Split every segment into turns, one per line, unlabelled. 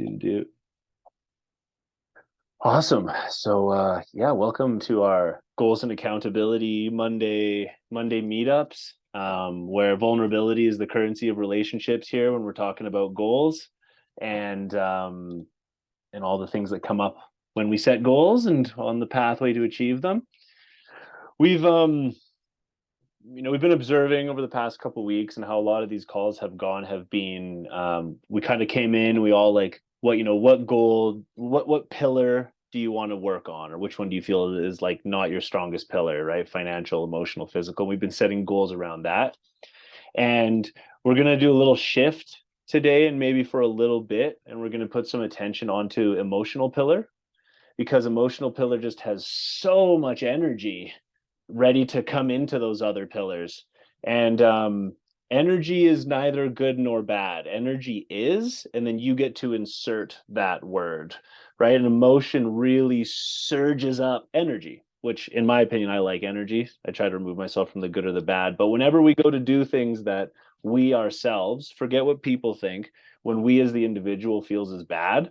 Do. Awesome. So yeah, welcome to our goals and accountability Monday meetups, where vulnerability is the currency of relationships here when we're talking about goals and and all the things that come up when we set goals and on the pathway to achieve them. We've we've been observing over the past couple of weeks and how a lot of these calls have been we kind of came in, we all like what goal, what pillar do you want to work on, or which one do you feel is like not your strongest pillar, right? Financial, emotional, physical. We've been setting goals around that, and we're going to do a little shift today and maybe for a little bit, and we're going to put some attention onto emotional pillar, because emotional pillar just has so much energy ready to come into those other pillars. And energy is neither good nor bad. Energy is, and then you get to insert that word, right? An emotion really surges up energy, which in my opinion, I like energy. I try to remove myself from the good or the bad. But whenever we go to do things that we ourselves, forget what people think, when we as the individual feels as bad,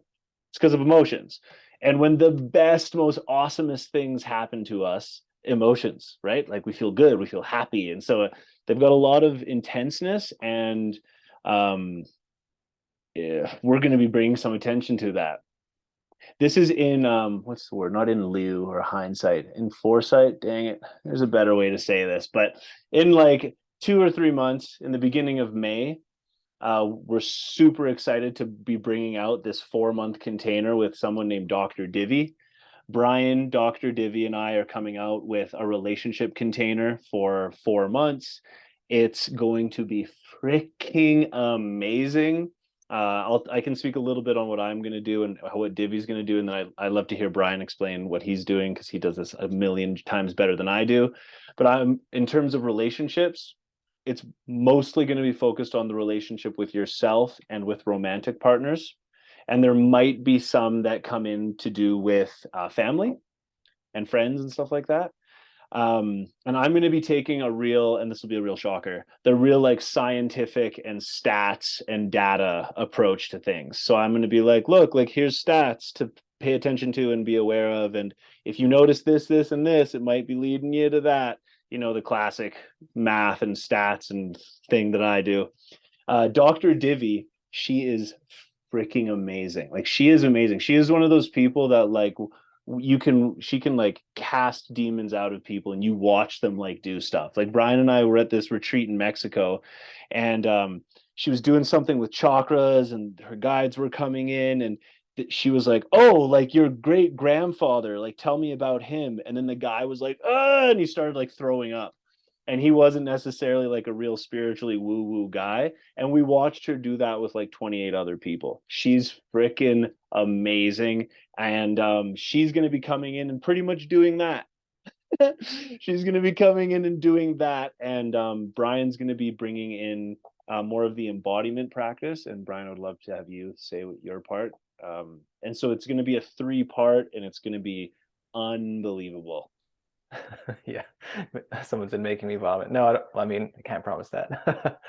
it's because of emotions. And when the best, most awesomest things happen to us, emotions, right? Like we feel good, we feel happy. And so they've got a lot of intenseness, and um, yeah, we're going to be bringing some attention to that. This is in, what's the word? Not in lieu or hindsight, in foresight. Dang it. There's a better way to say this, but in like 2 or 3 months, in the beginning of May, we're super excited to be bringing out this 4 month container with someone named Dr. Divi. Brian, Dr. Divi, and I are coming out with a relationship container for 4 months. It's going to be freaking amazing. I can speak a little bit on what I'm going to do and what Divi's going to do, and then I love to hear Brian explain what he's doing, because he does this a million times better than I do. But I'm in terms of relationships, it's mostly going to be focused on the relationship with yourself and with romantic partners, and there might be some that come in to do with family and friends and stuff like that. And I'm going to be taking a real, and this will be a real shocker, the real like scientific and stats and data approach to things. So I'm going to be like, look, like here's stats to pay attention to and be aware of. And if you notice this, this, and this, it might be leading you to that, the classic math and stats and thing that I do. Dr. Divi, she is freaking amazing. Like she is amazing. She is one of those people that like she can like cast demons out of people, and you watch them like do stuff. Like Brian and I were at this retreat in Mexico, and she was doing something with chakras, and her guides were coming in, and she was like, "Oh, like your great grandfather, like tell me about him." And then the guy was like, and he started like throwing up. And he wasn't necessarily like a real spiritually woo woo guy. And we watched her do that with like 28 other people. She's freaking amazing. And she's going to be coming in and pretty much doing that. She's going to be coming in and doing that. And Brian's going to be bringing in more of the embodiment practice. And Brian, I would love to have you say your part. And so it's going to be a 3 part, and it's going to be unbelievable.
Yeah, someone's been making me vomit. No, I mean, I can't promise that.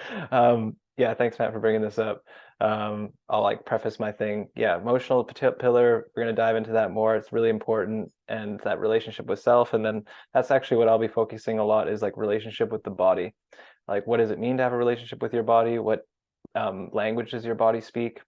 Yeah, thanks, Matt, for bringing this up. I'll like preface my thing. Yeah, emotional pillar. We're gonna dive into that more. It's really important, and that relationship with self. And then that's actually what I'll be focusing a lot is like relationship with the body. Like, what does it mean to have a relationship with your body? What language does your body speak?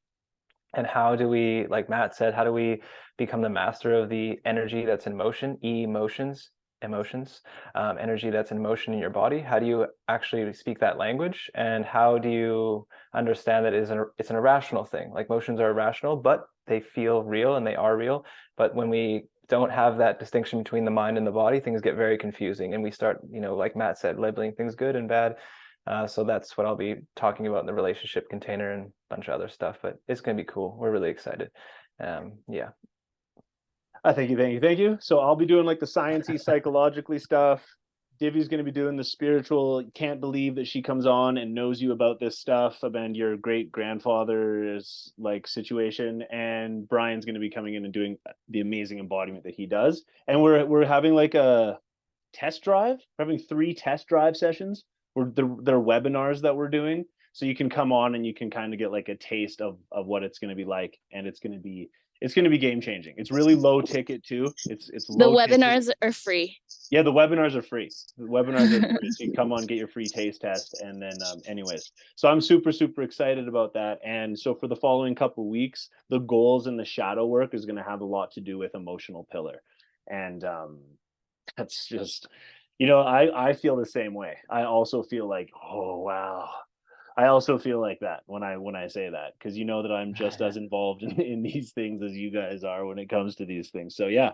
And how do we, like Matt said, how do we become the master of the energy that's in motion, emotions, energy that's in motion in your body? How do you actually speak that language? And how do you understand that it's an irrational thing? Like motions are irrational, but they feel real and they are real. But when we don't have that distinction between the mind and the body, things get very confusing. And we start, like Matt said, labeling things good and bad. So that's what I'll be talking about in the relationship container and a bunch of other stuff, but it's going to be cool. We're really excited. Yeah.
Thank you, thank you, thank you. So I'll be doing like the sciencey, psychologically stuff. Divvy's going to be doing the spiritual. Can't believe that she comes on and knows you about this stuff about your great grandfather's like situation. And Brian's going to be coming in and doing the amazing embodiment that he does. And we're having like a test drive. We're having 3 test drive sessions. They're webinars that we're doing. So you can come on and you can kind of get like a taste of what it's going to be like, and it's going to be game changing. It's really low ticket too. It's
The
low ticket.
webinars are free.
Yeah, the webinars are free. The webinars are free. So you come on, get your free taste test, and then anyways. So I'm super excited about that. And so for the following couple weeks, the goals and the shadow work is going to have a lot to do with emotional pillar. And that's just, I feel the same way. I also feel like, oh wow. I also feel like that when I say that, because you know that I'm just as involved in these things as you guys are when it comes to these things. So yeah.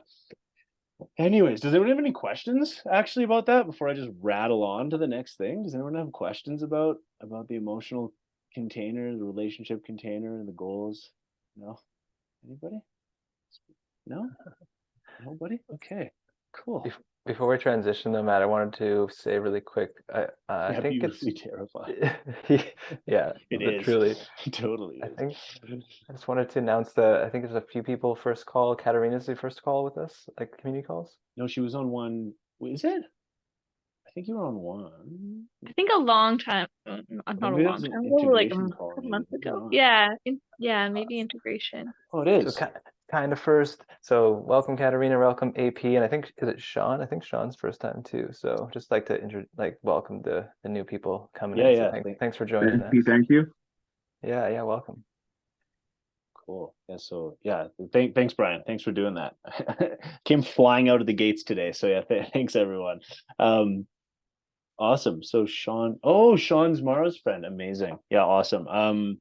Anyways, does anyone have any questions actually about that before I just rattle on to the next thing? Does anyone have questions about the emotional container, the relationship container, and the goals? No? Anybody? No? Nobody? Okay. Cool.
Before we transition though, Matt, I wanted to say really quick, I
Yeah,
think it's
beautifully terrifying.
yeah,
It
but
is.
truly,
It totally
I
is.
think I just wanted to announce that I think there's a few people first call. Katarina's the first call with us, like community calls.
No, she was on one. Wait, is it? I think you were on one.
I think a long time, not a
Maybe that
long
was an
time ago, like a
integration call, maybe.
month
Maybe
ago.
not.
Yeah, maybe integration.
Oh, it
So
is.
kind of first. So welcome Katarina, welcome AP, and I think is it Sean? I think Sean's first time too. So just like to welcome the new people coming
Yeah,
in. So
yeah.
thanks for joining us.
Thank you.
Yeah, welcome.
Cool. Yeah. So yeah, thanks, Brian. Thanks for doing that. Came flying out of the gates today. So yeah, thanks everyone. Awesome. So Sean's Mara's friend. Amazing. Yeah, awesome.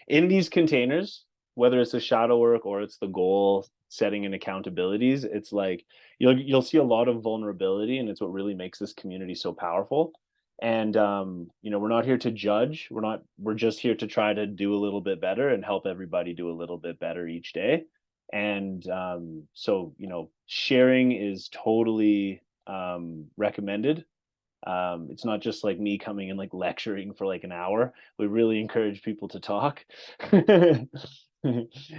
In these containers, whether it's the shadow work or it's the goal setting and accountabilities, it's like you'll see a lot of vulnerability, and it's what really makes this community so powerful. And we're not here to judge. We're just here to try to do a little bit better and help everybody do a little bit better each day. And so sharing is totally recommended. It's not just like me coming and like lecturing for like an hour. We really encourage people to talk.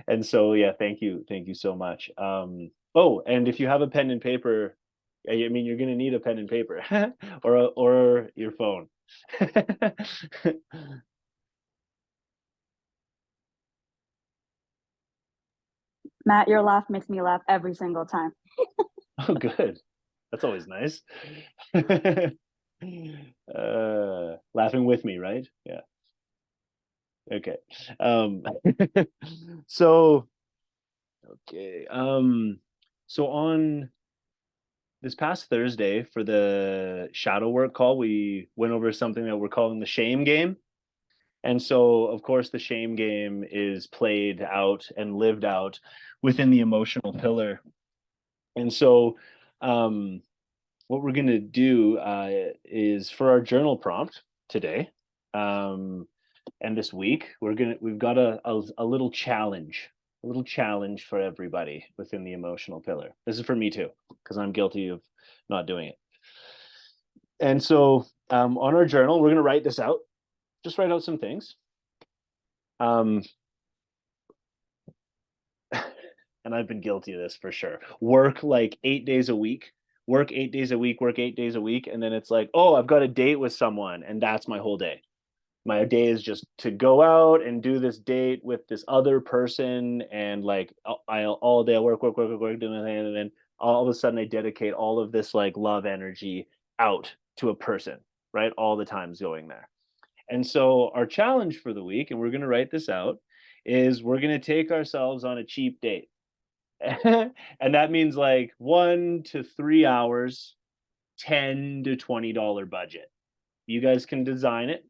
And so yeah, thank you so much. Oh, and if you have a pen and paper, I mean you're gonna need a pen and paper or your phone.
Matt, your laugh makes me laugh every single time.
Oh, good. That's always nice. Laughing with me, right? Yeah. Okay. Um, so okay. So on this past Thursday for the shadow work call, we went over something that we're calling the shame game. And so, of course, the shame game is played out and lived out within the emotional pillar. And so, what we're going to do is for our journal prompt today, and this week, we've got a little challenge, for everybody within the emotional pillar. This is for me too, because I'm guilty of not doing it. And so, on our journal, we're going to write this out. Just write out some things. And I've been guilty of this for sure. Work like 8 days a week. Work 8 days a week. Work 8 days a week, and then it's like, oh, I've got a date with someone, and that's my whole day. My day is just to go out and do this date with this other person, and like I all day I work, doing the thing, and then all of a sudden I dedicate all of this like love energy out to a person, right? All the time's going there. And so our challenge for the week, and we're going to write this out, is we're going to take ourselves on a cheap date. And that means like 1 to 3 hours, $10 to $20 budget. You guys can design it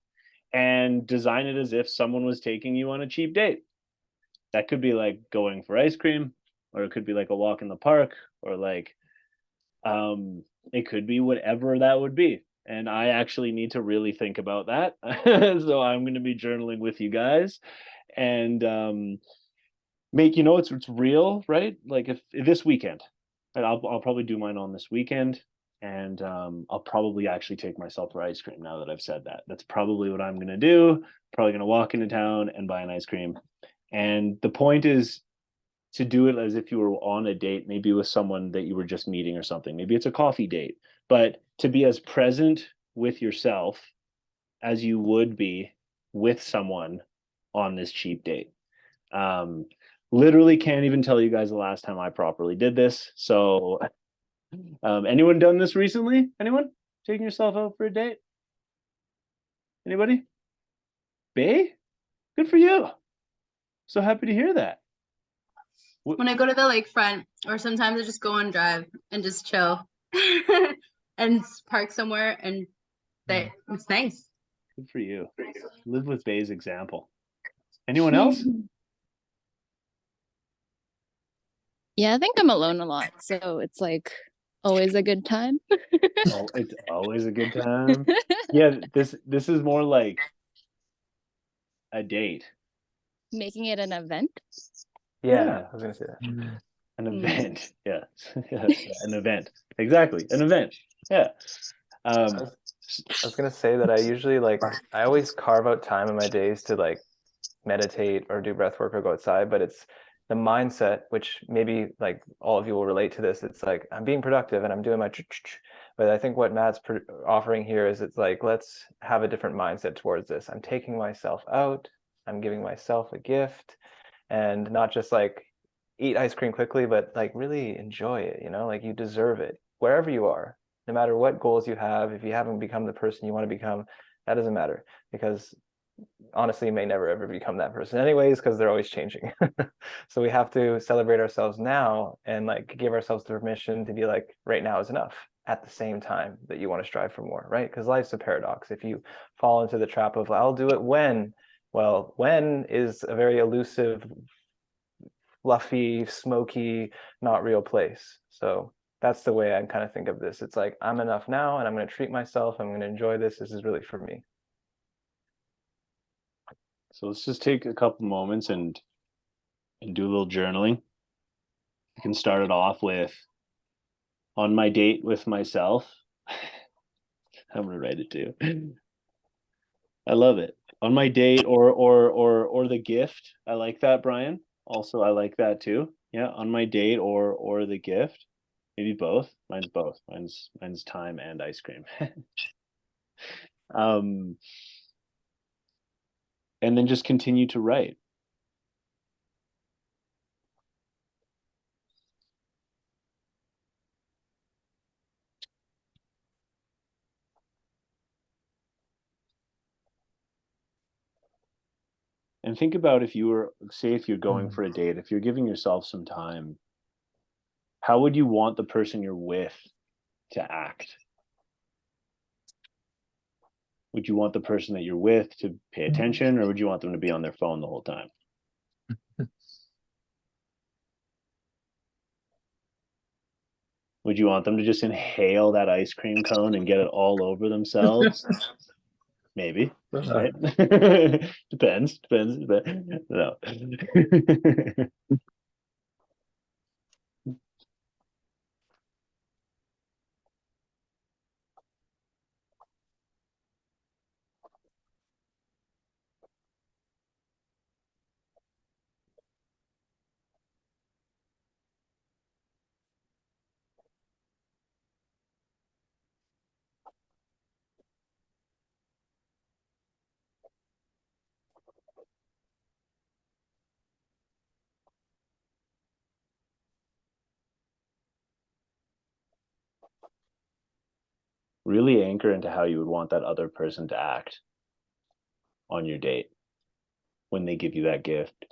and design it as if someone was taking you on a cheap date. That could be like going for ice cream, or it could be like a walk in the park, or like it could be whatever that would be. And I actually need to really think about that. So I'm going to be journaling with you guys, and make it's real, right? Like if this weekend, and I'll probably do mine on this weekend, and I'll probably actually take myself for ice cream now that I've said that. That's probably what I'm gonna do. Probably gonna walk into town and buy an ice cream. And the point is to do it as if you were on a date, maybe with someone that you were just meeting or something. Maybe it's a coffee date, but to be as present with yourself as you would be with someone on this cheap date. Literally can't even tell you guys the last time I properly did this. So anyone done this recently? Anyone taking yourself out for a date? Anybody? Bay? Good for you. So happy to hear that.
When I go to the lakefront, or sometimes I just go on drive and just chill and park somewhere, and it's nice.
Good for you. Live with Bay's example. Anyone else?
Yeah, I think I'm alone a lot, so it's like always a good time.
Oh, it's always a good time. Yeah, this is more like a date.
Making it an event.
Yeah, I was gonna say that.
An event. Yeah. An event. Exactly. An event. Yeah.
I was gonna say that I usually I always carve out time in my days to like meditate or do breath work or go outside, but it's the mindset, which maybe like all of you will relate to this. It's like I'm being productive and I'm doing my but I think what Matt's offering here is it's like, let's have a different mindset towards this. I'm taking myself out, I'm giving myself a gift, and not just like eat ice cream quickly, but like really enjoy it, you know, like you deserve it wherever you are, no matter what goals you have. If you haven't become the person you want to become, that doesn't matter, because honestly, you may never ever become that person anyways, because they're always changing. So we have to celebrate ourselves now and like give ourselves the permission to be like, right now is enough, at the same time that you want to strive for more, right? Because life's a paradox. If you fall into the trap of I'll do it when, well, when is a very elusive, fluffy, smoky, not real place. So that's the way I kind of think of this. It's like, I'm enough now and I'm going to treat myself. I'm going to enjoy this. This is really for me.
So let's just take a couple moments and do a little journaling. You can start it off with on my date with myself. I'm gonna write it too. I love it. On my date or the gift. I like that, Brian. Also, I like that too. Yeah, on my date or the gift. Maybe both. Mine's both. Mine's time and ice cream. And then just continue to write. And think about if you were, say, if you're going for a date, if you're giving yourself some time, how would you want the person you're with to act? Would you want the person that you're with to pay attention, or would you want them to be on their phone the whole time? Would you want them to just inhale that ice cream cone and get it all over themselves? Maybe, right? Depends. But no. Really anchor into how you would want that other person to act on your date when they give you that gift.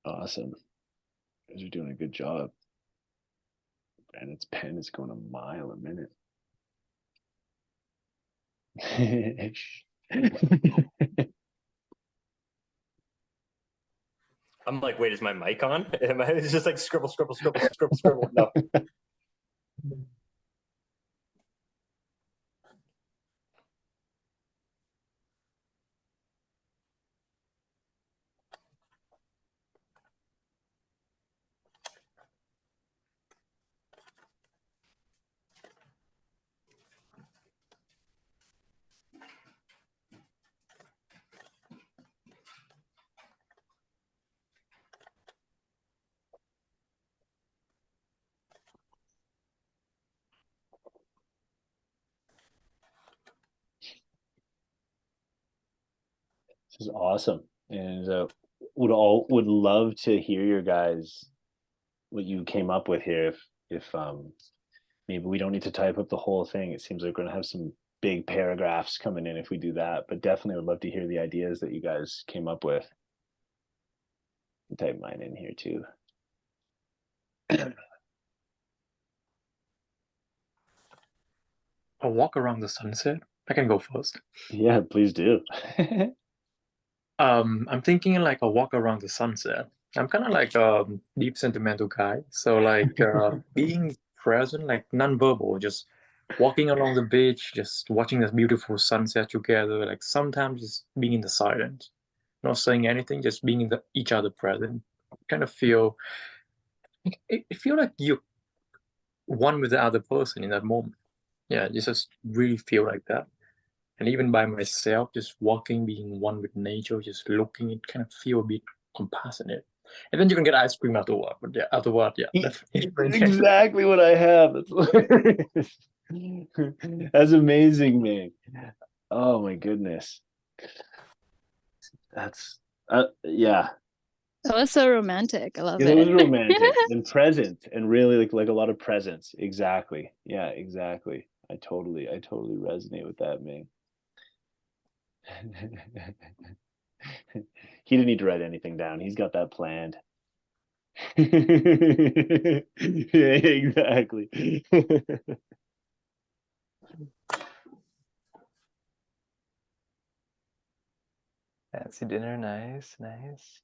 Awesome. You guys are doing a good job. And its pen is going a mile a minute.
I'm like, wait, is my mic on? It's just like scribble, scribble, scribble, scribble, scribble. No.
is awesome, and would love to hear your guys what you came up with here. If maybe we don't need to type up the whole thing. It seems like we're gonna have some big paragraphs coming in if we do that, but definitely would love to hear the ideas that you guys came up with. I'll type mine in here too.
A walk around the sunset. I can go first.
Yeah, please do.
I'm thinking like a walk around the sunset. I'm kind of like a deep sentimental guy. So like being present, like non-verbal, just walking along the beach, just watching this beautiful sunset together. Like sometimes just being in the silence, not saying anything, just being in each other present. Kind of feel, it feel like you're one with the other person in that moment. Yeah, just really feel like that. And even by myself, just walking, being one with nature, just looking, it kind of feel a bit compassionate. And then you can get ice cream afterward. But yeah, afterward, yeah, definitely.
Exactly what I have. That's amazing, man. Oh my goodness. That's yeah.
That was so romantic. I love
It was
it.
romantic and present and really like a lot of presence. Exactly. Yeah, exactly. I totally resonate with that, man. He didn't need to write anything down. He's got that planned. Yeah, exactly.
Fancy dinner, nice, nice.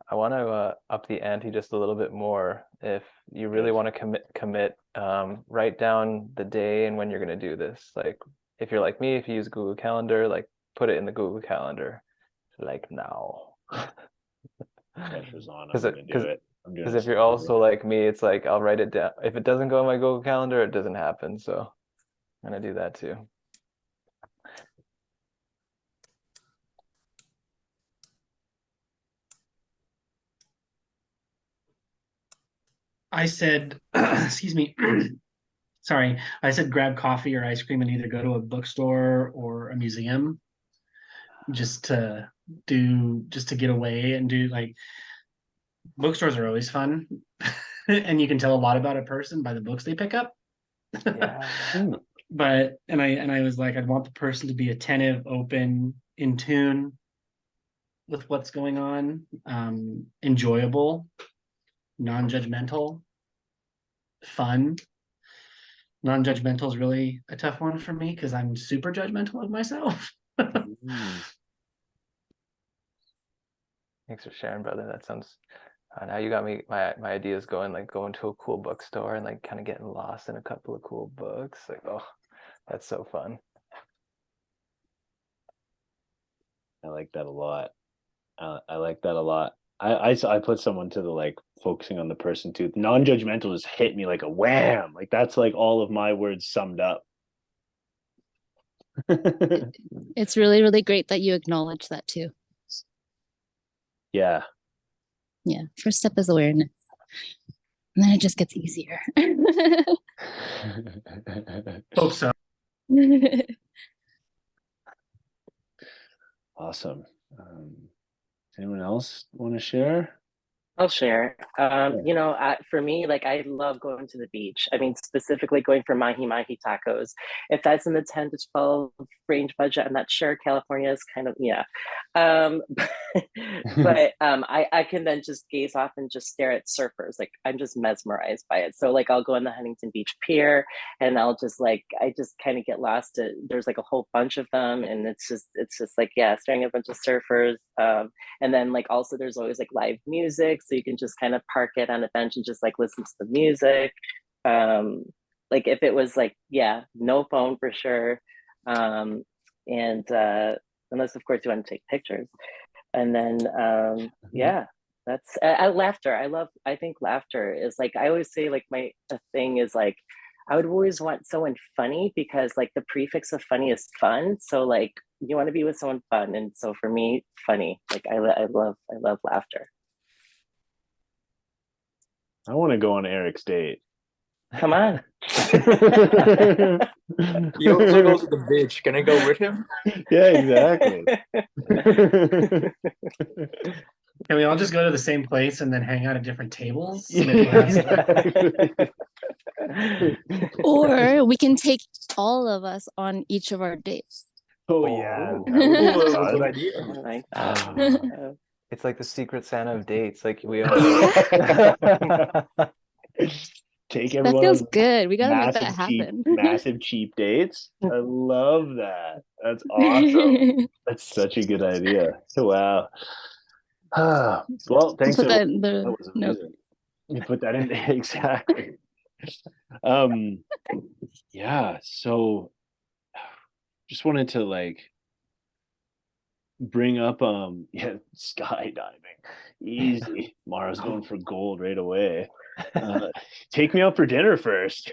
I want to up the ante just a little bit more. If you really
Good.
want to commit, write down the day and when you're going to do this. Like if you're like me, if you use Google Calendar, like put it in the Google Calendar, like now.
Pressure's on. I'm gonna do it. I'm
Because
doing
if you're also like me, it's like I'll write it down. If it doesn't go in my Google Calendar, it doesn't happen. So I'm gonna do that too.
I said, excuse me, sorry, I said grab coffee or ice cream and either go to a bookstore or a museum just to get away and do like bookstores are always fun. And you can tell a lot about a person by the books they pick up.
Yeah.
But I was like, I'd want the person to be attentive, open, in tune with what's going on, enjoyable, non-judgmental, fun. Non-judgmental is really a tough one for me because I'm super judgmental of myself.
Thanks for sharing, brother. That sounds. Now you got me. My ideas going. Like going to a cool bookstore and like kind of getting lost in a couple of cool books. Like, oh, that's so fun.
I like that a lot. I like that a lot. I put someone to the like focusing on the person too. Non-judgmental just hit me like a wham. Like that's like all of my words summed up.
It's really, really great that you acknowledge that too.
Yeah.
Yeah. First step is awareness. And then it just gets easier.
Hope so.
Awesome. Anyone else want to share?
I'll share.
Yeah.
You know, for me, like I love going to the beach. I mean, specifically going for mahi mahi tacos. If that's in the 10 to 12 range budget, I'm not sure. California is kind of, yeah. But I can then just gaze off and just stare at surfers. Like I'm just mesmerized by it. So like I'll go on the Huntington Beach Pier and I'll just like, I just kind of get lost. There's like a whole bunch of them. And it's just like, yeah, staring at a bunch of surfers. And then like also there's always like live music. So you can just kind of park it on a bench and just like listen to the music. Like if it was like, yeah, no phone for sure. And unless of course you want to take pictures. And then yeah, that's laughter. I think laughter is like, I always say like my thing is like, I would always want someone funny because like the prefix of funny is fun. So like you want to be with someone fun. And so for me, funny, like I love laughter.
I want to go on Eric's date.
Come on.
He also goes to the beach. Can I go with him?
Yeah, exactly.
Can we all just go to the same place and then hang out at different tables?
Yeah,
Maybe we'll have some-
exactly.
Or we can take all of us on each of our dates.
Oh yeah,
Oh,
that would be
that's a
fun.
good
I
idea.
like
Ah,
that.
it's like the Secret Santa of dates. Like we all.
Take
That
everyone
feels
on
good. We gotta make that happen.
massive cheap dates. I love that. That's awesome. That's such a good idea. Wow. Well, thanks.
Put that
That
in the
was
note.
amazing. You put that in exactly. Um, yeah. So, just wanted to like bring up yeah, skydiving. Easy. Mara's going for gold right away. Take me out for dinner first.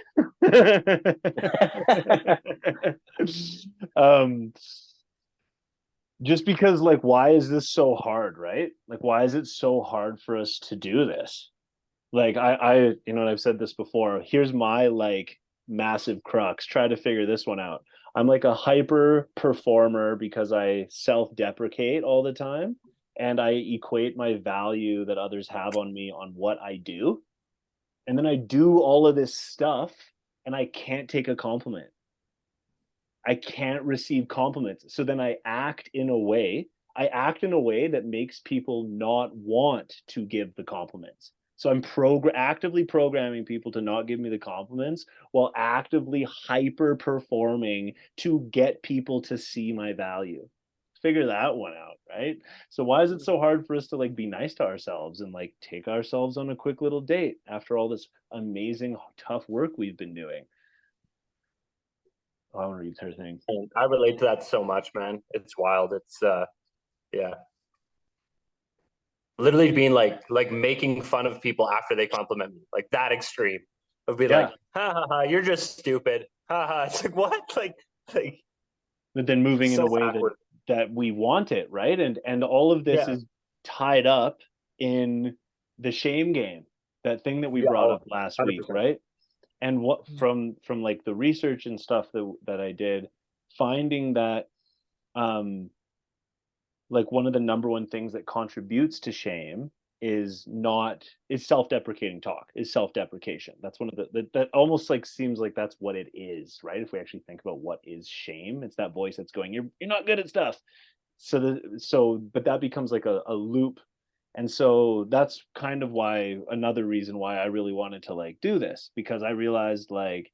um just because like why is this so hard, right? Like why is it so hard for us to do this? Like I you know, and I've said this before. Here's my like massive crux. Try to figure this one out. I'm like a hyper performer because I self-deprecate all the time and I equate my value that others have on me on what I do. And then I do all of this stuff and I can't take a compliment. I can't receive compliments. So then I act in a way that makes people not want to give the compliments. So I'm actively programming people to not give me the compliments while actively hyper performing to get people to see my value. Figure that one out, right? So why is it so hard for us to like be nice to ourselves and like take ourselves on a quick little date after all this amazing tough work we've been doing? Oh, I want to read her thing.
And I relate to that so much, man. It's wild. It's yeah. Literally being like making fun of people after they compliment me. Like that extreme. Of being
Yeah.
like, ha ha ha, you're just stupid. Ha ha. It's like what? Like
But then moving in
so
a way
backward.
that we want it, right? And all of this
Yeah.
is tied up in the shame game, that thing that we
Yeah,
brought up last
100%.
week, right? And what from like the research and stuff that I did, finding that like one of the number one things that contributes to shame is self-deprecating talk, is self-deprecation. That's one of that almost like seems like that's what it is, right? If we actually think about what is shame, it's that voice that's going, you're not good at stuff. But that becomes like a loop. And so that's kind of why another reason why I really wanted to like do this, because I realized like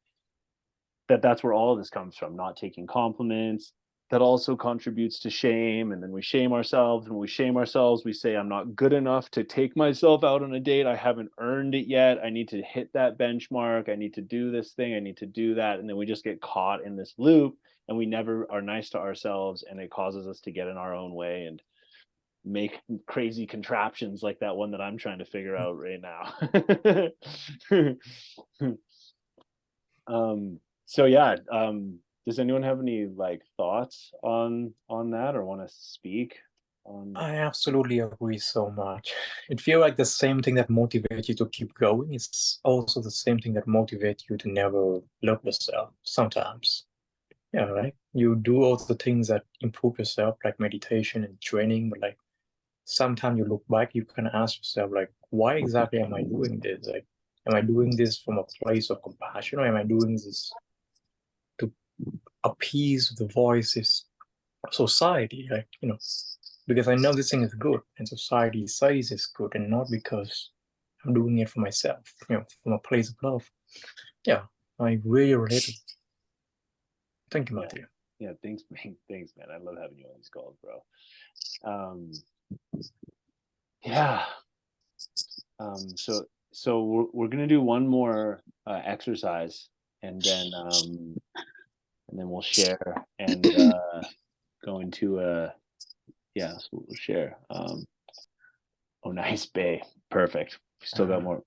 that's where all of this comes from, not taking compliments. That also contributes to shame, and then we shame ourselves. When we shame ourselves, we say I'm not good enough to take myself out on a date. I haven't earned it yet. I need to hit that benchmark. I need to do this thing. I need to do that. And then we just get caught in this loop, and we never are nice to ourselves, and it causes us to get in our own way and make crazy contraptions like that one that I'm trying to figure out right now. So yeah, does anyone have any like thoughts on that or want to speak on?
I absolutely agree so much. It feels like the same thing that motivates you to keep going is also the same thing that motivates you to never love yourself sometimes. Yeah, right? You do all the things that improve yourself, like meditation and training, but like sometimes you look back, you can ask yourself, like, why exactly am I doing this? Like, am I doing this from a place of compassion, or am I doing this to appease the voices of society? Like, because I know this thing is good and society says it's good, and not because I'm doing it for myself, from a place of love. Yeah, I really relate. Thank you, Matthew.
Yeah, thanks, man. I love having you on these calls, bro. Yeah. So we're gonna do one more exercise, and then we'll share and go into yeah, so we'll share. Oh, nice, Bay. Perfect. We still got more.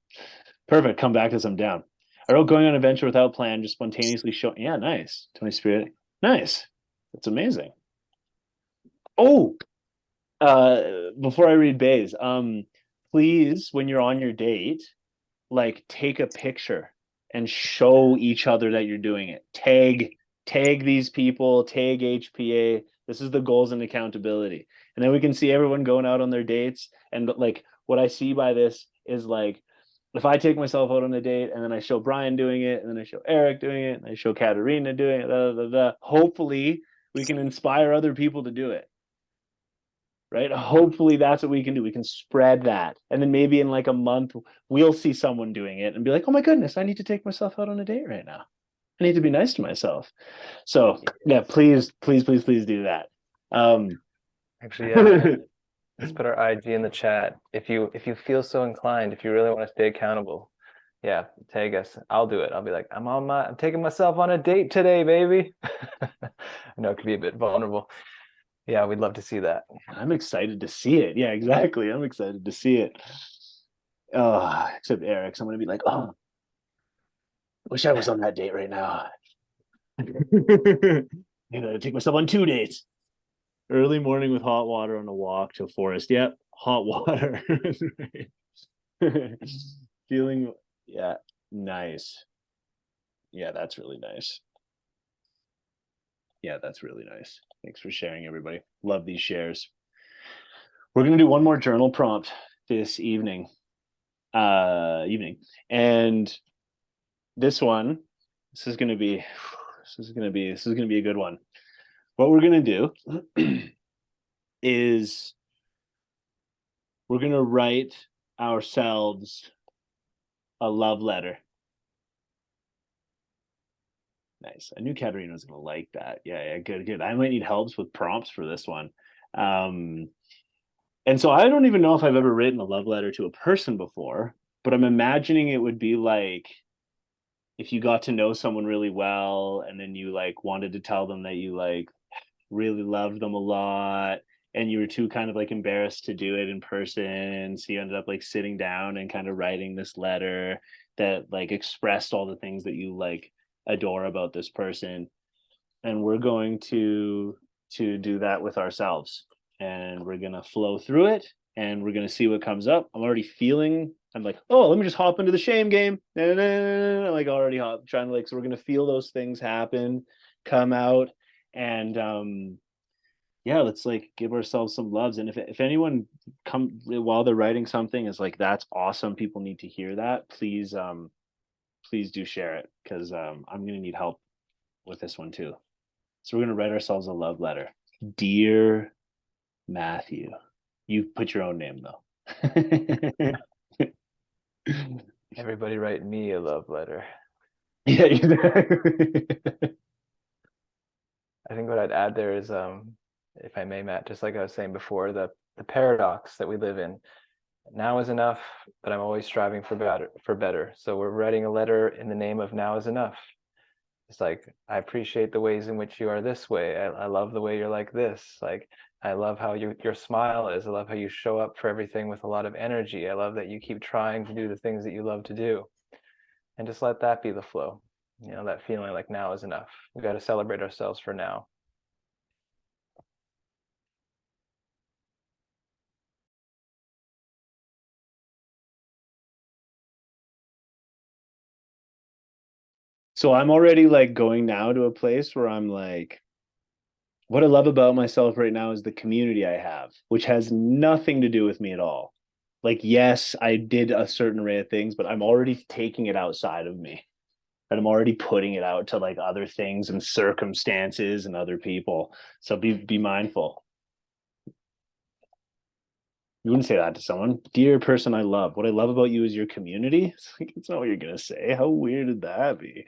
Perfect. Come back as I'm down. I wrote going on an adventure without plan, just spontaneously showing. Yeah, nice. Tony Spirit. Nice. That's amazing. Oh, before I read Bay's, please, when you're on your date, like take a picture and show each other that you're doing it. Tag these people, tag HPA. This is the goals and accountability. And then we can see everyone going out on their dates. And like what I see by this is like, if I take myself out on a date and then I show Brian doing it, and then I show Eric doing it, and I show Katerina doing it, hopefully we can inspire other people to do it. Right? Hopefully that's what we can do. We can spread that. And then maybe in like a month, we'll see someone doing it and be like, oh my goodness, I need to take myself out on a date right now. I need to be nice to myself. So yeah, please do that.
Actually, yeah. Let's put our IG in the chat. If you feel so inclined, if you really want to stay accountable, yeah, tag us. I'll do it. I'll be like, I'm taking myself on a date today, baby. I know it could be a bit vulnerable. Yeah, we'd love to see that.
I'm excited to see it. Yeah, exactly. I'm excited to see it. Oh, except Eric's. I'm gonna be like, oh, wish I was on that date right now. You know, take myself on 2 dates. Early morning with hot water on a walk to a forest. Yep, hot water. Feeling, yeah, nice. Yeah, that's really nice. Yeah, that's really nice. Thanks for sharing, everybody. Love these shares. We're gonna do one more journal prompt this evening. And this one, this is gonna be a good one. What we're gonna do is we're gonna write ourselves a love letter. Nice. I knew Katerina was gonna like that. Yeah, good. I might need helps with prompts for this one. And so I don't even know if I've ever written a love letter to a person before, but I'm imagining it would be like if you got to know someone really well and then you like wanted to tell them that you like really loved them a lot and you were too kind of like embarrassed to do it in person, so you ended up like sitting down and kind of writing this letter that like expressed all the things that you like adore about this person. And we're going to do that with ourselves, and we're going to flow through it, and we're going to see what comes up. I'm like, oh, let me just hop into the shame game. Like already trying to like, so we're going to feel those things happen, come out. And yeah, let's like give ourselves some loves. And if anyone come while they're writing something is like, that's awesome, people need to hear that, please do share it, because I'm going to need help with this one too. So we're going to write ourselves a love letter. Dear Matthew. You put your own name though.
Everybody write me a love letter.
Yeah, exactly.
I think what I'd add there is, if I may, Matt, just like I was saying before, the paradox that we live in. Now is enough, but I'm always striving for better. So we're writing a letter in the name of now is enough. It's like, I appreciate the ways in which you are this way. I love the way you're like this. Like, I love how your smile is. I love how you show up for everything with a lot of energy. I love that you keep trying to do the things that you love to do. And just let that be the flow. You know, that feeling like now is enough. We got to celebrate ourselves for now.
So I'm already like going now to a place where I'm like, what I love about myself right now is the community I have, which has nothing to do with me at all. Like, yes, I did a certain array of things, but I'm already taking it outside of me. And I'm already putting it out to like other things and circumstances and other people. So be mindful. You wouldn't say that to someone. Dear person I love, what I love about you is your community. It's like, it's not what you're gonna say. How weird would that be?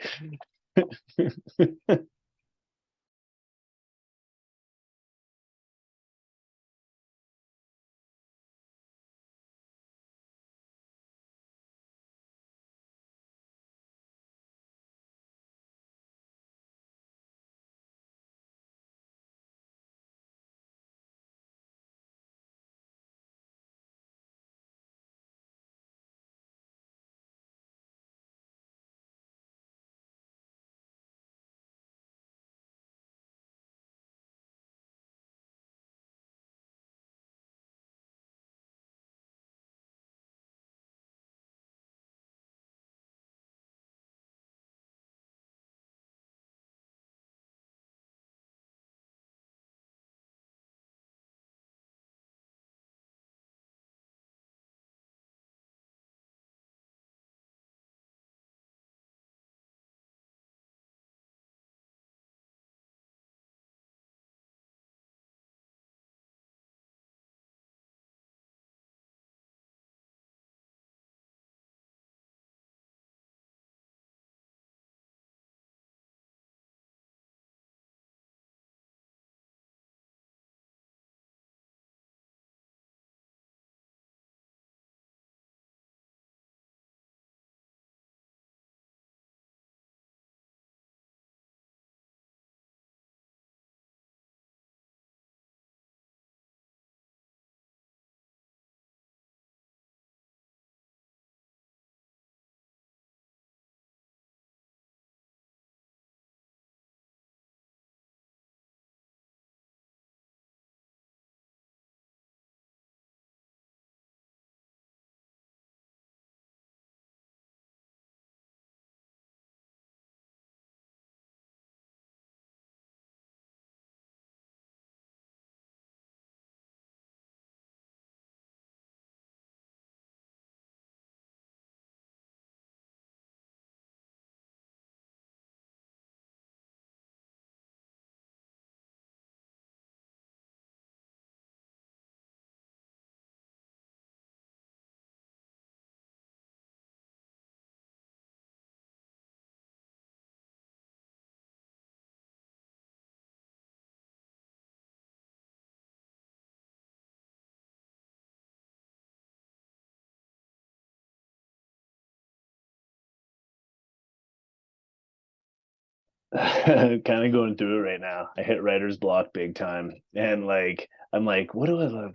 kind of going through it right now. I hit writer's block big time, and like I'm like, what do I love?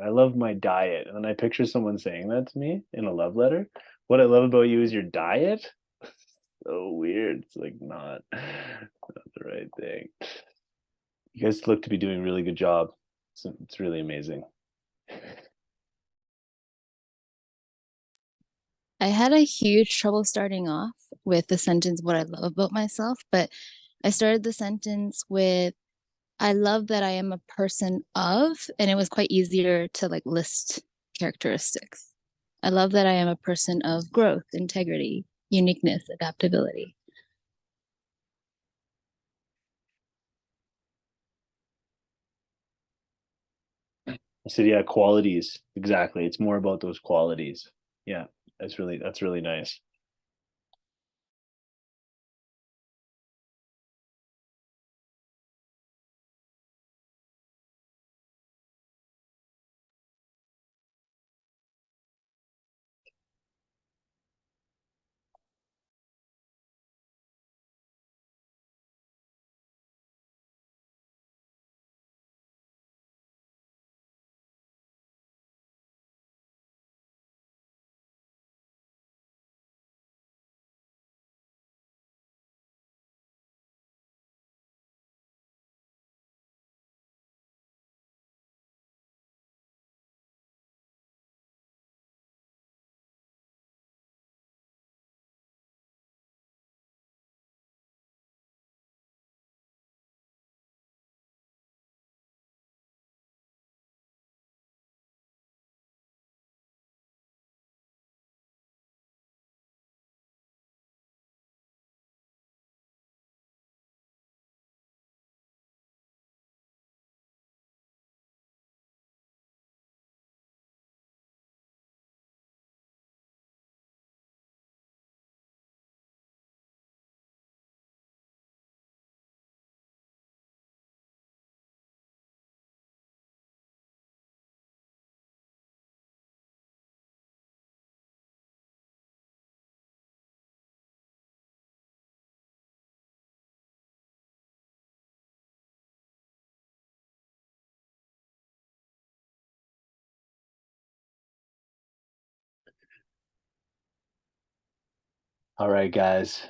I love my diet, and then I picture someone saying that to me in a love letter. What I love about you is your diet. So weird. It's like not the right thing. You guys look to be doing a really good job. It's really amazing.
I had a huge trouble starting off with the sentence, what I love about myself, but I started the sentence with, I love that I am a person of, and it was quite easier to like list characteristics. I love that I am a person of growth, integrity, uniqueness, adaptability.
I said, yeah, qualities. Exactly. It's more about those qualities. Yeah, that's really nice. All right, guys.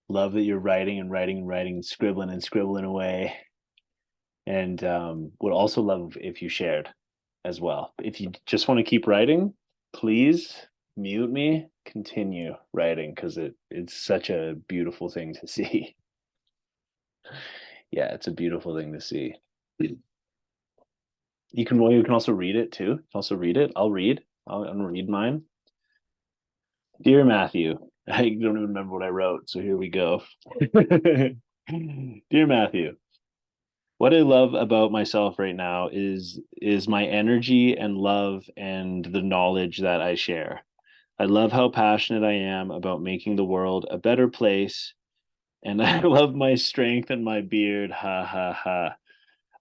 Love that you're writing and writing and writing and scribbling away. And would also love if you shared as well. If you just want to keep writing, please mute me, continue writing because it's such a beautiful thing to see. Yeah, it's a beautiful thing to see. You can also read it too. You can also read it. I'll read mine. Dear Matthew, I don't even remember what I wrote, so here we go. Dear Matthew, what I love about myself right now is my energy and love and the knowledge that I share. I love how passionate I am about making the world a better place, and I love my strength and my beard. Ha ha ha.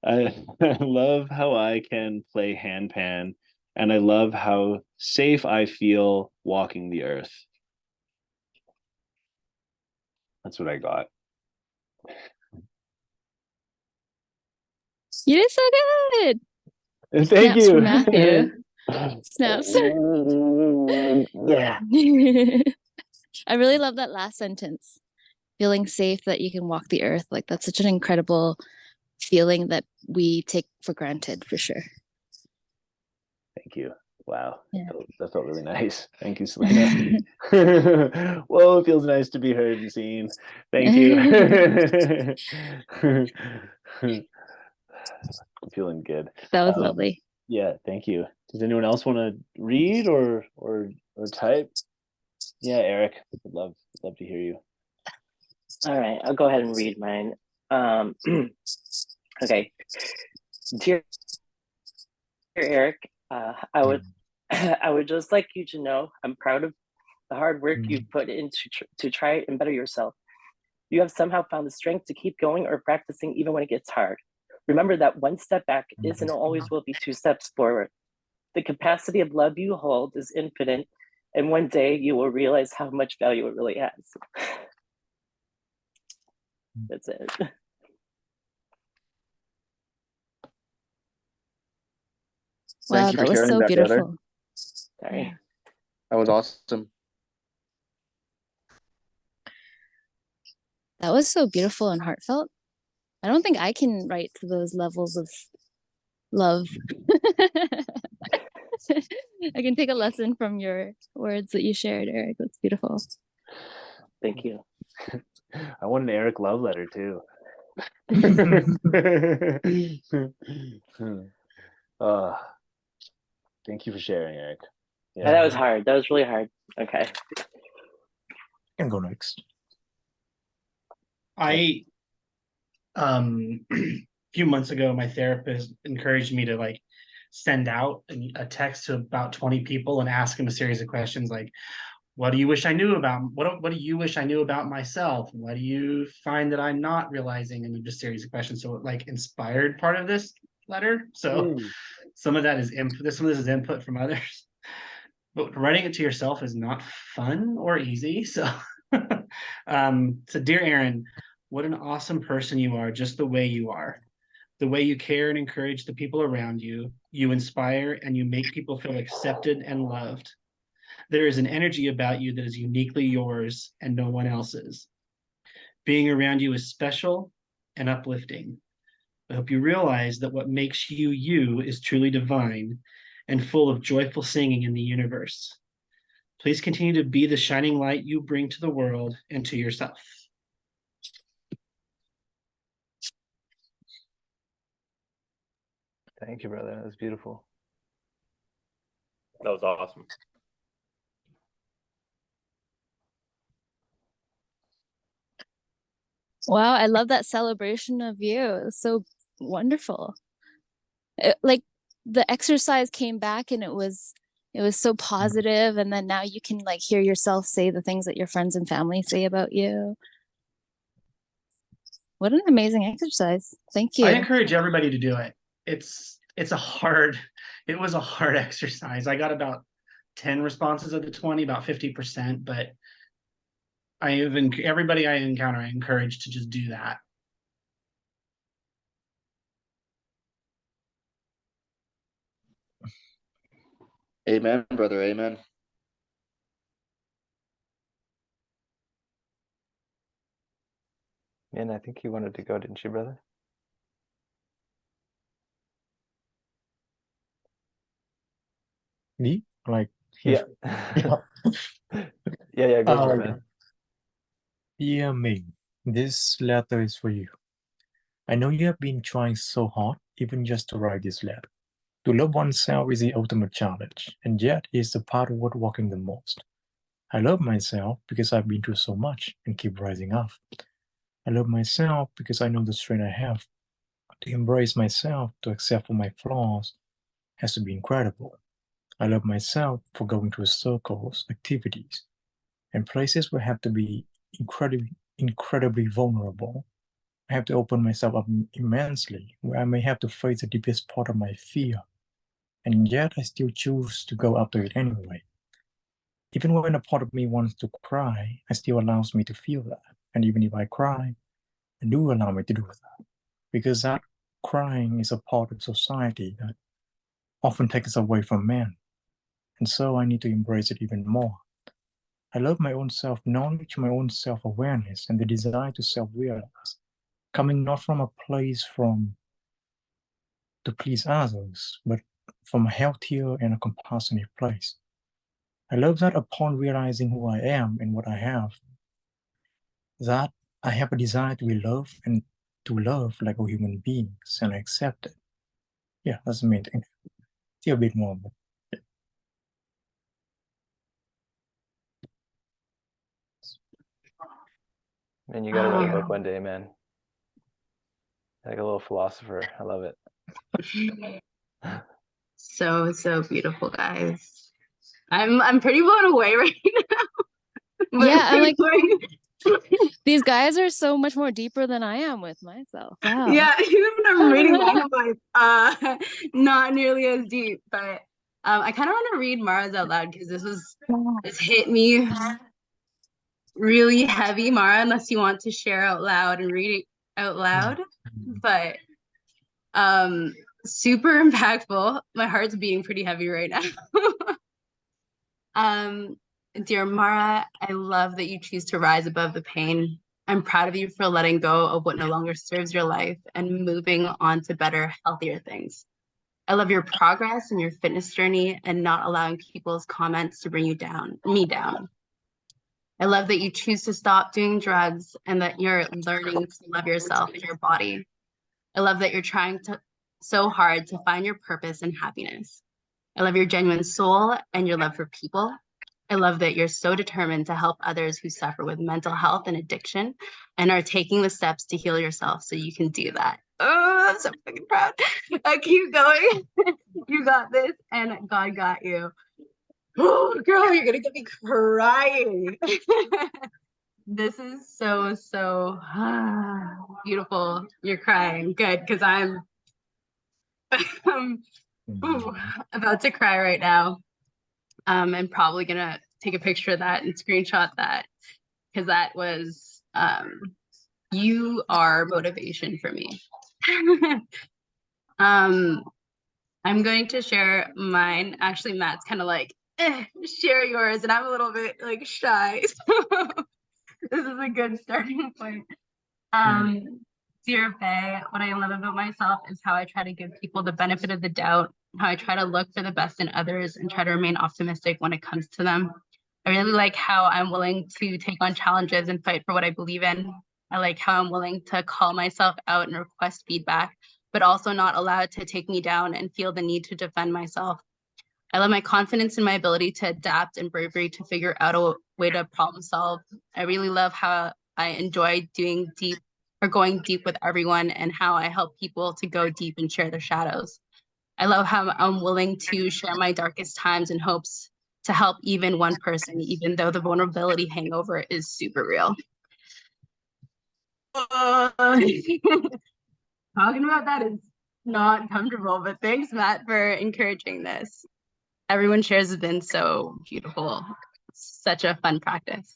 I love how I can play handpan, and I love how safe I feel walking the earth. That's what I got.
You did so good.
Thank
Snaps
you.
from Matthew. Snaps.
Yeah.
I really love that last sentence. Feeling safe that you can walk the earth. Like that's such an incredible feeling that we take for granted for sure.
Thank you. Wow.
Yeah.
That felt really nice. Thank you, Selena. Whoa, it feels nice to be heard and seen. Thank you. I'm feeling good.
That was lovely.
Yeah, thank you. Does anyone else want to read or type? Yeah, Eric, would love to hear you.
All right, I'll go ahead and read mine. Okay, dear Eric, I would I would just like you to know I'm proud of the hard work you've put in to try and better yourself. You have somehow found the strength to keep going or practicing even when it gets hard. Remember that one step back isn't always will be 2 steps forward. The capacity of love you hold is infinite, and one day you will realize how much value it really has. That's it.
Wow,
Thank you
that
for
was
sharing
so
that, brother.
beautiful.
Sorry.
That was awesome.
That was so beautiful and heartfelt. I don't think I can write to those levels of love. I can take a lesson from your words that you shared, Eric. That's beautiful.
Thank you.
I want an Eric love letter too. uh, thank you for sharing, Eric.
Yeah, that was hard. That was really hard. Okay.
Can go next.
I a few months ago, my therapist encouraged me to like send out a text to about 20 people and ask them a series of questions like, what do you wish I knew about? What do you wish I knew about myself? What do you find that I'm not realizing? And just series of questions. So it like inspired part of this letter. So some of that is input. Some of this is input from others. But writing it to yourself is not fun or easy. So, so dear Aaron, what an awesome person you are, just the way you are. The way you care and encourage the people around you. You inspire and you make people feel accepted and loved. There is an energy about you that is uniquely yours and no one else's. Being around you is special and uplifting. I hope you realize that what makes you you is truly divine and full of joyful singing in the universe. Please continue to be the shining light you bring to the world and to yourself.
Thank you, brother. That was beautiful.
That was awesome.
Wow, I love that celebration of you. It was so wonderful. Like the exercise came back and it was so positive, and then now you can like hear yourself say the things that your friends and family say about you. What an amazing exercise. Thank you.
I encourage everybody to do it. It was a hard exercise. I got about 10 responses of the 20, about 50%, but everybody I encounter, I encourage to just do that.
Amen, brother. Amen.
And I think you wanted to go, didn't you, brother?
Me? Like,
Yeah. yeah, go for it, man.
Dear Ming, this letter is for you. I know you have been trying so hard, even just to write this letter. To love oneself is the ultimate challenge, and yet it's the part worth walking the most. I love myself because I've been through so much and keep rising up. I love myself because I know the strength I have. To embrace myself, to accept all my flaws, has to be incredible. I love myself for going through circles, activities, and places where I have to be incredibly vulnerable. I have to open myself up immensely, where I may have to face the deepest part of my fear, and yet I still choose to go after it anyway. Even when a part of me wants to cry, it still allows me to feel that. And even if I cry, I do allow me to do that. Because that crying is a part of society that often takes away from men. And so I need to embrace it even more. I love my own self-knowledge, my own self-awareness, and the desire to self-realize, coming not from a place to please others, but from a healthier and a compassionate place. I love that upon realizing who I am and what I have, that I have a desire to be loved and to love like a human beings, and I accept it. Yeah, that's the main thing. Still a bit more, but yeah.
Man, you gotta write a book one day, man. Like a little philosopher. I love it.
So beautiful, guys. I'm pretty blown away right now.
Yeah, I'm like, these guys are so much more deeper than I am with myself. Wow.
Yeah, even when I'm reading mine, I'm like, not nearly as deep. But I kind of want to read Mara's out loud because this hit me really heavy, Mara, unless you want to share out loud and read it out loud. But super impactful. My heart's beating pretty heavy right now. Dear Mara, I love that you choose to rise above the pain. I'm proud of you for letting go of what no longer serves your life and moving on to better, healthier things. I love your progress and your fitness journey and not allowing people's comments to bring me down. I love that you choose to stop doing drugs and that you're learning to love yourself and your body. I love that you're trying so hard to find your purpose and happiness. I love your genuine soul and your love for people. I love that you're so determined to help others who suffer with mental health and addiction and are taking the steps to heal yourself so you can do that. Oh, I'm so fucking proud. Keep going. You got this, and God got you. Oh, girl, you're gonna get me crying. This is so beautiful. You're crying. Good, because I'm about to cry right now. I'm probably gonna take a picture of that and screenshot that because that was you are motivation for me. I'm going to share mine. Actually, Matt's kind of like, share yours, and I'm a little bit like shy. So this is a good starting point. Dear Faye, what I love about myself is how I try to give people the benefit of the doubt, how I try to look for the best in others and try to remain optimistic when it comes to them. I really like how I'm willing to take on challenges and fight for what I believe in. I like how I'm willing to call myself out and request feedback, but also not allow it to take me down and feel the need to defend myself. I love my confidence in my ability to adapt and bravery to figure out a way to problem solve. I really love how I enjoy going deep with everyone and how I help people to go deep and share their shadows. I love how I'm willing to share my darkest times and hopes to help even one person, even though the vulnerability hangover is super real. Talking about that is not comfortable, but thanks, Matt, for encouraging this. Everyone shares has been so beautiful. Such a fun practice.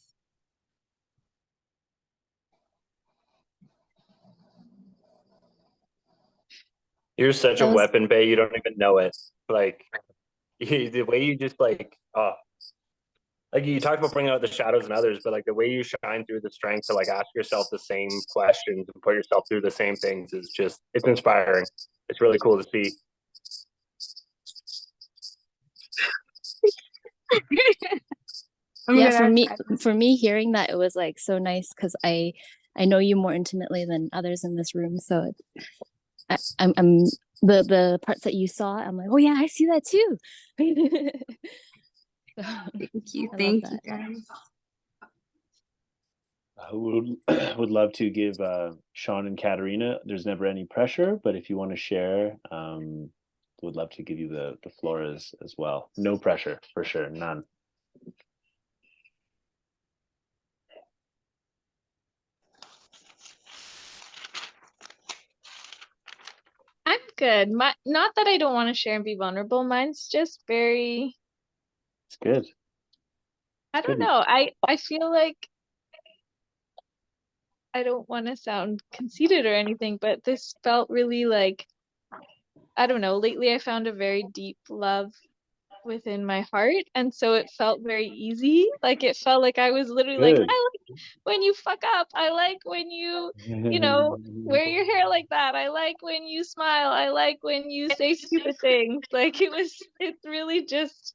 You're such a weapon, Bay. You don't even know it. Like the way you just like you talk about bringing out the shadows in others, but like the way you shine through the strength to like ask yourself the same questions and put yourself through the same things is just, it's inspiring. It's really cool to see.
Yeah, for me hearing that, it was like so nice because I know you more intimately than others in this room, so I'm the parts that you saw, I'm like, oh yeah, I see that too.
Thank you guys.
Would love to give Sean and Katerina, there's never any pressure, but if you want to share, would love to give you the floor as well. No pressure, for sure, none.
I'm good. Not that I don't want to share and be vulnerable. Mine's just very.
It's good.
I don't know. I feel like I don't want to sound conceited or anything, but this felt really like, I don't know. Lately, I found a very deep love within my heart, and so it felt very easy. Like it felt like I was literally like, I like when you fuck up. I like when you wear your hair like that. I like when you smile. I like when you say stupid things. Like it's really just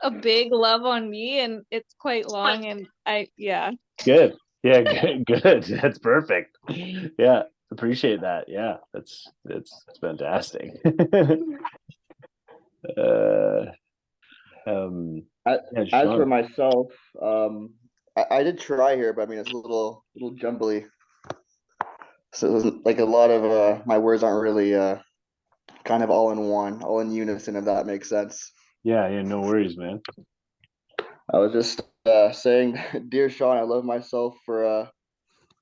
a big love on me, and it's quite long, and
Good. Yeah, good. That's perfect. Yeah, appreciate that. Yeah, that's fantastic.
As for myself, I did try here, but I mean it's a little jumbly. So it was like a lot of my words aren't really kind of all in unison, if that makes sense.
Yeah, no worries, man.
I was just saying, dear Sean, I love myself for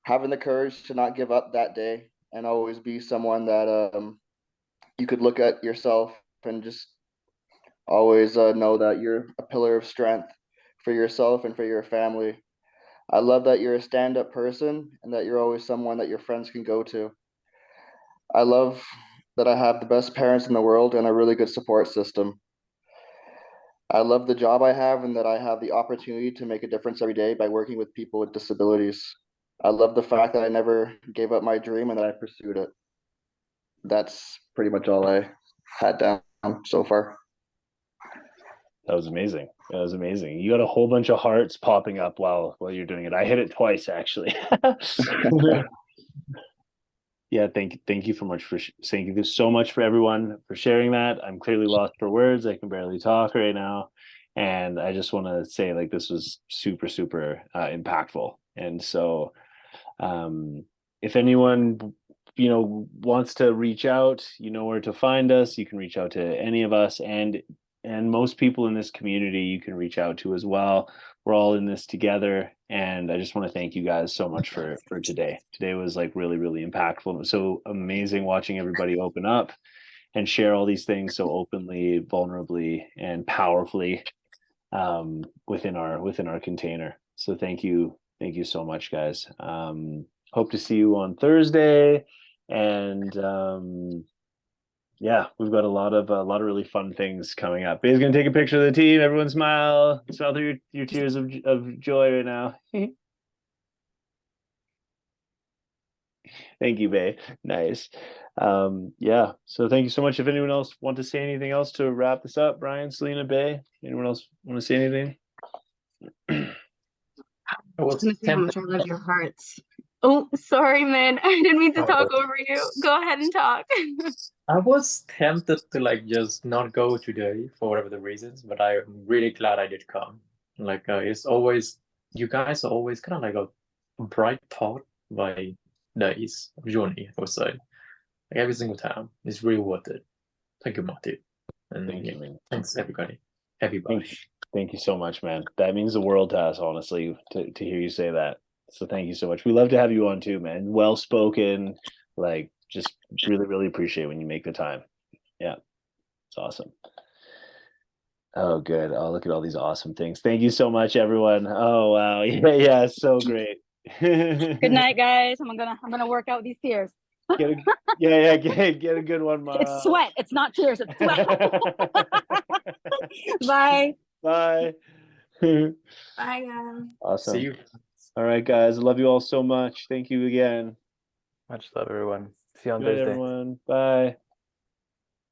having the courage to not give up that day and always be someone that you could look at yourself and just always know that you're a pillar of strength for yourself and for your family. I love that you're a stand-up person and that you're always someone that your friends can go to. I love that I have the best parents in the world and a really good support system. I love the job I have and that I have the opportunity to make a difference every day by working with people with disabilities. I love the fact that I never gave up my dream and that I pursued it. That's pretty much all I had down so far.
That was amazing. That was amazing. You got a whole bunch of hearts popping up while you're doing it. I hit it twice actually. Yeah, thank you thank you so much for everyone for sharing that. I'm clearly lost for words. I can barely talk right now, and I just want to say like this was super impactful. And so, if anyone wants to reach out, you know where to find us. You can reach out to any of us, and most people in this community you can reach out to as well. We're all in this together, and I just want to thank you guys so much for today. Today was like really impactful. It was so amazing watching everybody open up and share all these things so openly, vulnerably, and powerfully within our container. So thank you so much, guys. Hope to see you on Thursday, and yeah, we've got a lot of really fun things coming up. Bay's gonna take a picture of the team. Everyone smile through your tears of joy right now. Thank you, Bay. Nice. Yeah. So thank you so much. If anyone else want to say anything else to wrap this up, Brian, Selena, Bay, anyone else want to say anything?
I was gonna say how much I love your hearts. Oh, sorry, man. I didn't mean to talk over you. Go ahead and talk.
I was tempted to like just not go today for whatever the reasons, but I'm really glad I did come. Like it's always, you guys are always kind of like a bright thought by days of journey, I would say. Like every single time, it's really worth it. Thank you, Marty. And
Thank you, man.
Thanks everybody. Everybody.
Thank you so much, man. That means the world to us, honestly, to hear you say that. So thank you so much. We love to have you on too, man. Well spoken, like just really appreciate when you make the time. Yeah, it's awesome. Oh, good. Oh, look at all these awesome things. Thank you so much, everyone. Oh, wow. Yeah, so great.
Good night, guys. I'm gonna work out these tears.
Get a good one, Mara.
It's sweat. It's not tears. It's sweat. Bye.
Bye.
Bye, guys.
Awesome.
See you.
All right, guys. I love you all so much. Thank you again.
Much love, everyone. See you on
Good night,
Thursday.
everyone. Bye.